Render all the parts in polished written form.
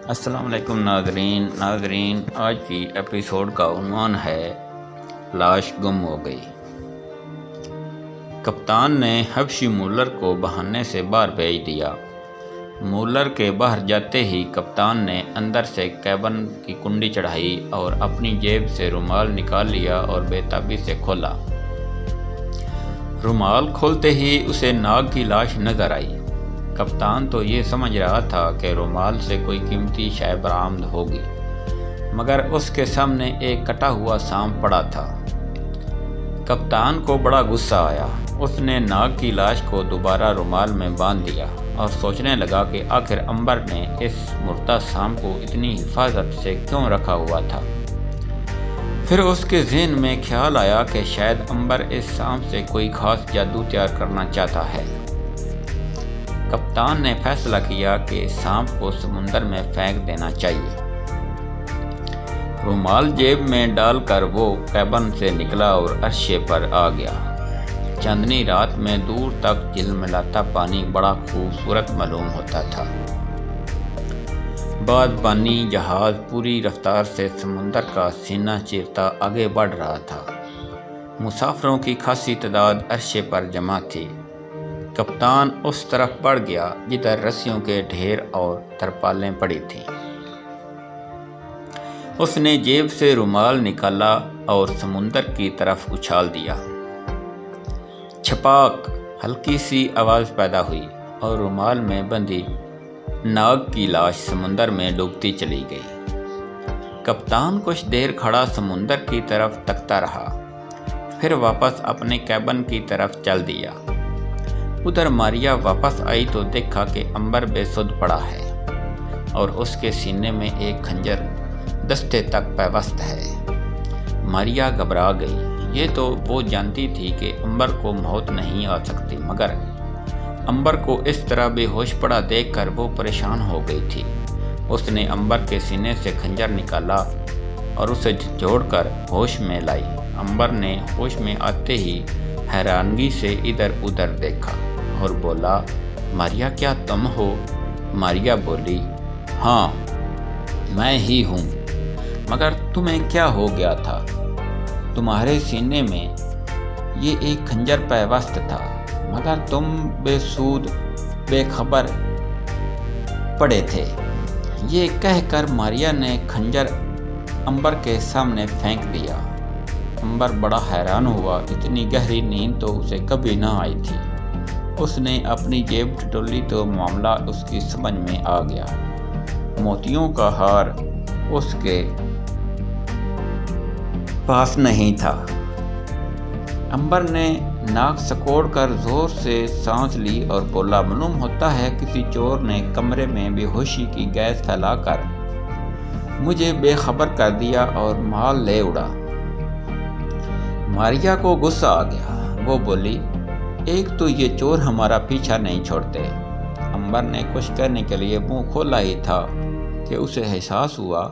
السلام علیکم ناظرین آج کی ایپیسوڈ کا عنوان ہے لاش گم ہو گئی۔ کپتان نے حبشی مولر کو بہانے سے باہر بھیج دیا۔ مولر کے باہر جاتے ہی کپتان نے اندر سے کیبن کی کنڈی چڑھائی اور اپنی جیب سے رومال نکال لیا اور بے تابی سے کھولا۔ رومال کھولتے ہی اسے ناگ کی لاش نظر آئی۔ کپتان تو یہ سمجھ رہا تھا کہ رومال سے کوئی قیمتی شے برآمد ہوگی، مگر اس کے سامنے ایک کٹا ہوا سانپ پڑا تھا۔ کپتان کو بڑا غصہ آیا۔ اس نے ناگ کی لاش کو دوبارہ رومال میں باندھ دیا اور سوچنے لگا کہ آخر عنبر نے اس مردہ سانپ کو اتنی حفاظت سے کیوں رکھا ہوا تھا۔ پھر اس کے ذہن میں خیال آیا کہ شاید عنبر اس سانپ سے کوئی خاص جادو تیار کرنا چاہتا ہے۔ کپتان نے فیصلہ کیا کہ سانپ کو سمندر میں پھینک دینا چاہیے۔ رومال جیب میں ڈال کر وہ کیبن سے نکلا اور عرشے پر آ گیا۔ چاندنی رات میں دور تک جھلملاتا پانی بڑا خوبصورت معلوم ہوتا تھا۔ بادبانی جہاز پوری رفتار سے سمندر کا سینہ چیرتا آگے بڑھ رہا تھا۔ مسافروں کی خاصی تعداد عرشے پر جمع تھی۔ کپتان اس طرف بڑھ گیا جدھر رسیوں کے ڈھیر اور ترپالیں پڑی تھیں۔ اس نے جیب سے رومال نکالا اور سمندر کی طرف اچھال دیا۔ چھپاک ہلکی سی آواز پیدا ہوئی اور رومال میں بندھی ناگ کی لاش سمندر میں ڈوبتی چلی گئی۔ کپتان کچھ دیر کھڑا سمندر کی طرف تکتا رہا، پھر واپس اپنے کیبن کی طرف چل دیا۔ ادھر ماریا واپس آئی تو دیکھا کہ عنبر بے سدھ پڑا ہے اور اس کے سینے میں ایک خنجر دستے تک پیوست ہے۔ ماریا گھبرا گئی۔ یہ تو وہ جانتی تھی کہ عنبر کو موت نہیں آ سکتی، مگر عنبر کو اس طرح بے ہوش پڑا دیکھ کر وہ پریشان ہو گئی تھی۔ اس نے عنبر کے سینے سے خنجر نکالا اور اسے جھنجھوڑ کر ہوش میں لائی۔ عنبر نے ہوش میں آتے ہی حیرانگی سے ادھر ادھر دیکھا اور بولا، ماریا کیا تم ہو؟ ماریا بولی، ہاں میں ہی ہوں، مگر تمہیں کیا ہو گیا تھا؟ تمہارے سینے میں یہ ایک خنجر پیوست تھا، مگر تم بے سود بے خبر پڑے تھے۔ یہ کہہ کر ماریا نے خنجر عنبر کے سامنے پھینک دیا۔ عنبر بڑا حیران ہوا، اتنی گہری نیند تو اسے کبھی نہ آئی تھی۔ اس نے اپنی جیب ٹٹولی تو معاملہ اس کی سمجھ میں آ گیا۔ موتیوں کا ہار اس کے پاس نہیں تھا۔ عنبر نے ناک سکوڑ کر زور سے سانس لی اور بولا، معلوم ہوتا ہے کسی چور نے کمرے میں بے ہوشی کی گیس پھیلا کر مجھے بے خبر کر دیا اور مال لے اڑا۔ ماریا کو غصہ آ گیا۔ وہ بولی، ایک تو یہ چور ہمارا پیچھا نہیں چھوڑتے۔ عنبر نے کچھ کہنے کے لیے منہ کھولا ہی تھا کہ اسے احساس ہوا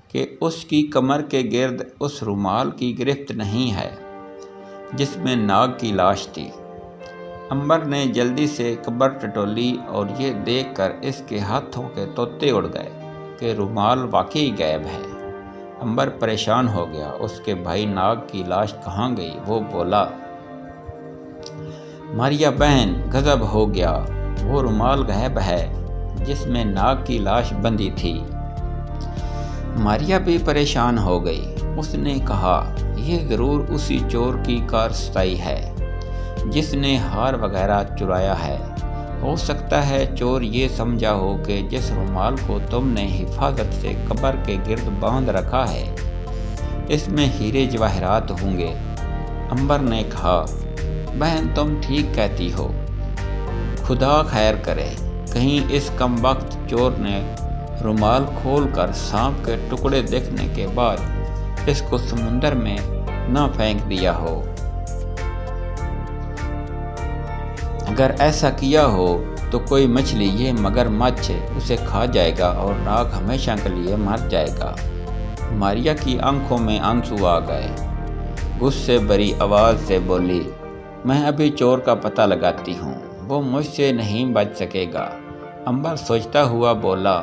کہ اس کی کمر کے گرد اس رومال کی گرفت نہیں ہے جس میں ناگ کی لاش تھی۔ عنبر نے جلدی سے کمر ٹٹولی اور یہ دیکھ کر اس کے ہاتھوں کے طوطے اڑ گئے کہ رومال واقعی غائب ہے۔ عنبر پریشان ہو گیا۔ اس کے بھائی ناگ کی لاش کہاں گئی؟ وہ بولا، ماریا بہن غضب ہو گیا، وہ رومال غائب ہے جس میں ناگ کی لاش بندھی تھی۔ ماریا بھی پریشان ہو گئی۔ اس نے کہا، یہ ضرور اسی چور کی کارستائی ہے جس نے ہار وغیرہ چرایا ہے۔ ہو سکتا ہے چور یہ سمجھا ہو کہ جس رومال کو تم نے حفاظت سے قبر کے گرد باندھ رکھا ہے اس میں ہیرے جواہرات ہوں گے۔ عنبر نے کہا، بہن تم ٹھیک کہتی ہو، خدا خیر کرے، کہیں اس کم وقت چور نے رومال کھول کر سانپ کے ٹکڑے دیکھنے کے بعد اس کو سمندر میں نہ پھینک دیا ہو۔ اگر ایسا کیا ہو تو کوئی مچھلی یہ مگرمچھ اسے کھا جائے گا اور ناگ ہمیشہ کے لیے مر جائے گا۔ ماریا کی آنکھوں میں آنسو آ گئے۔ غصے بھری آواز سے بولی، میں ابھی چور کا پتہ لگاتی ہوں، وہ مجھ سے نہیں بچ سکے گا۔ عنبر سوچتا ہوا بولا،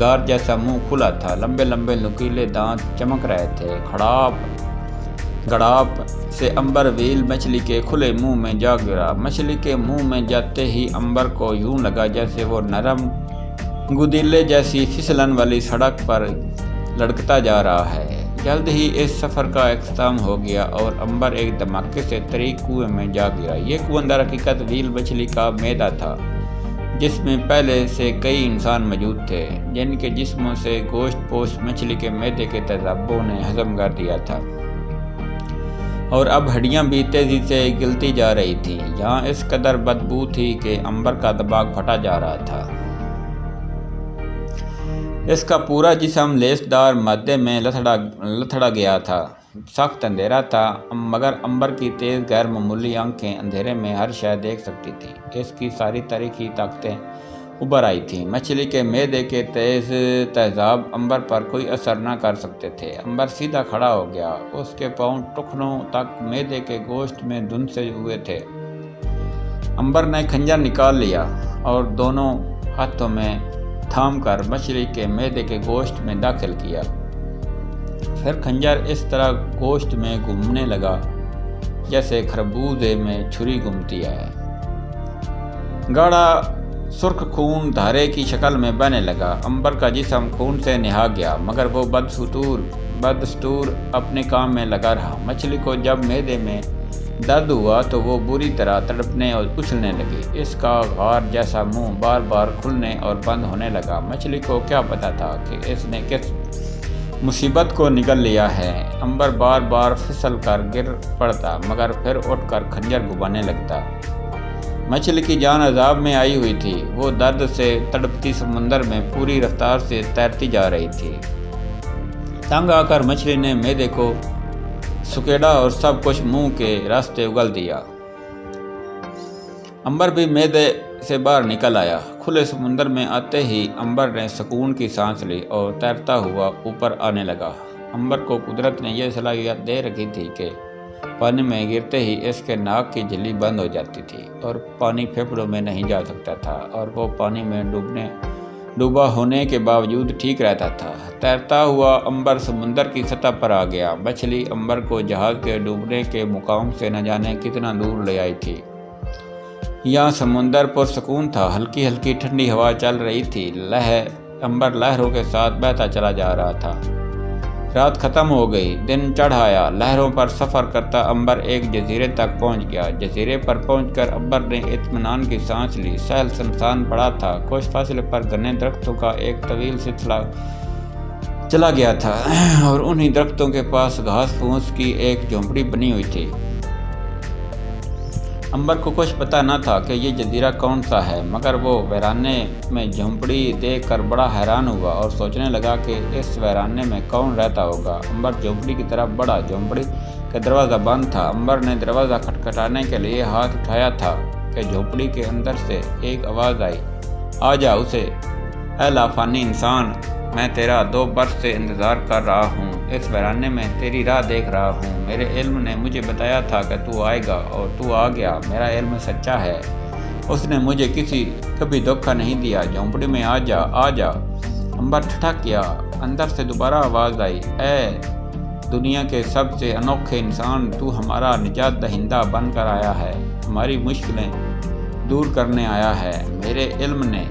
غار جیسا منہ کھلا تھا، لمبے لمبے نکیلے دانت چمک رہے تھے۔ گڑاپ سے عنبر ویل مچھلی کے کھلے منہ میں جا گرا۔ مچھلی کے منہ میں جاتے ہی عنبر کو یوں لگا جیسے وہ نرم گدیلے جیسی پھسلن والی سڑک پر لڑکتا جا رہا ہے۔ جلد ہی اس سفر کا اختتام ہو گیا اور عنبر ایک دھماکے سے طری کنویں میں جا گرا۔ یہ کنواں در حقیقت ویل مچھلی کا معدہ تھا، جس میں پہلے سے کئی انسان موجود تھے، جن کے جسموں سے گوشت پوش مچھلی کے معدے کے تیزابوں نے ہضم کر دیا تھا، اور اب ہڈیاں بھی تیزی سے گلتی جا رہی تھیں۔ یہاں اس قدر بدبو تھی کہ عنبر کا دماغ پھٹا جا رہا تھا۔ اس کا پورا جسم لیسدار مادے میں لتھڑا گیا تھا۔ سخت اندھیرا تھا، مگر عنبر کی تیز غیر معمولی آنکھیں اندھیرے میں ہر شے دیکھ سکتی تھیں۔ اس کی ساری تاریخی طاقتیں ابھر آئی تھیں۔ مچھلی کے معدے کے تیز تیزاب عنبر پر کوئی اثر نہ کر سکتے تھے۔ عنبر سیدھا کھڑا ہو گیا، اس کے پاؤں ٹخنوں تک معدے کے گوشت میں دھنسے ہوئے تھے۔ عنبر نے خنجر نکال لیا اور دونوں ہاتھوں میں تھام کر مچھلی کے معدے کے گوشت میں داخل کیا۔ پھر خنجر اس طرح گوشت میں گھومنے لگا جیسے خربوزے میں چھری گھومتی ہے۔ گاڑھا سرخ خون دھارے کی شکل میں بہنے لگا۔ عنبر کا جسم خون سے نہا گیا، مگر وہ بدستور اپنے کام میں لگا رہا۔ مچھلی کو جب معدے میں درد ہوا تو وہ بری طرح تڑپنے اور اچھلنے لگی۔ اس کا غار جیسا منہ بار بار کھلنے اور بند ہونے لگا۔ مچھلی کو کیا پتا تھا کہ اس نے کس مصیبت کو نگل لیا ہے۔ عنبر بار بار پھسل کر گر پڑتا، مگر پھر اٹھ کر خنجر گھمانے لگتا۔ مچھلی کی جان عذاب میں آئی ہوئی تھی، وہ درد سے تڑپتی سمندر میں پوری رفتار سے تیرتی جا رہی تھی۔ تنگ آ کر مچھلی نے معدے کو سکیڑا اور سب کچھ منہ کے راستے اگل دیا۔ عنبر بھی معدے سے باہر نکل آیا۔ کھلے سمندر میں آتے ہی عنبر نے سکون کی سانس لی اور تیرتا ہوا اوپر آنے لگا۔ عنبر کو قدرت نے یہ صلاحیت دے رکھی تھی کہ پانی میں گرتے ہی اس کے ناک کی جھلی بند ہو جاتی تھی اور پانی پھیپھڑوں میں نہیں جا سکتا تھا، اور وہ پانی میں ڈوبا ہونے کے باوجود ٹھیک رہتا تھا۔ تیرتا ہوا عنبر سمندر کی سطح پر آ گیا۔ مچھلی عنبر کو جہاز کے ڈوبنے کے مقام سے نہ جانے کتنا دور لے آئی تھی۔ یہاں سمندر پرسکون تھا، ہلکی ہلکی ٹھنڈی ہوا چل رہی تھی۔ عنبر لہروں کے ساتھ بہتا چلا جا رہا تھا۔ رات ختم ہو گئی، دن چڑھ آیا۔ لہروں پر سفر کرتا عنبر ایک جزیرے تک پہنچ گیا۔ جزیرے پر پہنچ کر عنبر نے اطمینان کی سانس لی۔ سہل سنسان پڑا تھا۔ کچھ فاصلے پر گھنے درختوں کا ایک طویل سلسلہ چلا گیا تھا، اور انہی درختوں کے پاس گھاس پھوس کی ایک جھونپڑی بنی ہوئی تھی۔ عنبر کو کچھ پتہ نہ تھا کہ یہ جزیرہ کون سا ہے، مگر وہ ویرانے میں جھونپڑی دیکھ کر بڑا حیران ہوا اور سوچنے لگا کہ اس ویرانے میں کون رہتا ہوگا۔ عنبر جھونپڑی کی طرف بڑھا۔ جھونپڑی کا دروازہ بند تھا۔ عنبر نے دروازہ کھٹکھٹانے کے لیے ہاتھ اٹھایا تھا کہ جھونپڑی کے اندر سے ایک آواز آئی، آ جا اسے، اے لافانی انسان، میں تیرا 2 برس سے انتظار کر رہا ہوں، اس ویرانے میں تیری راہ دیکھ رہا ہوں۔ میرے علم نے مجھے بتایا تھا کہ تو آئے گا اور تو آ گیا۔ میرا علم سچا ہے، اس نے مجھے کبھی دھوکہ نہیں دیا۔ جھونپڑی میں آ جا، آ جا۔ عنبر ٹھٹک گیا۔ اندر سے دوبارہ آواز آئی، اے دنیا کے سب سے انوکھے انسان، تو ہمارا نجات دہندہ بن کر آیا ہے، ہماری مشکلیں دور کرنے آیا ہے۔ میرے علم نے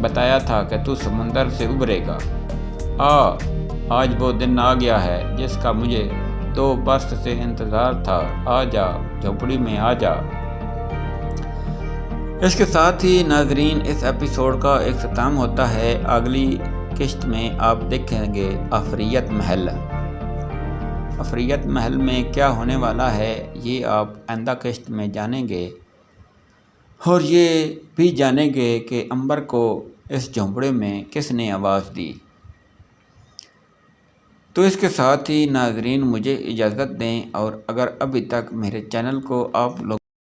بتایا تھا کہ تو سمندر سے ابھرے گا۔ آج وہ دن آ گیا ہے جس کا مجھے 2 برس سے انتظار تھا۔ آ جا، جھونپڑی میں آ جا۔ اس کے ساتھ ہی ناظرین اس ایپیسوڈ کا اختتام ہوتا ہے۔ اگلی قسط میں آپ دیکھیں گے عفریت محل۔ عفریت محل میں کیا ہونے والا ہے یہ آپ آئندہ قسط میں جانیں گے، اور یہ بھی جانیں گے کہ عنبر کو اس جھونپڑے میں کس نے آواز دی۔ تو اس کے ساتھ ہی ناظرین مجھے اجازت دیں، اور اگر ابھی تک میرے چینل کو آپ لوگ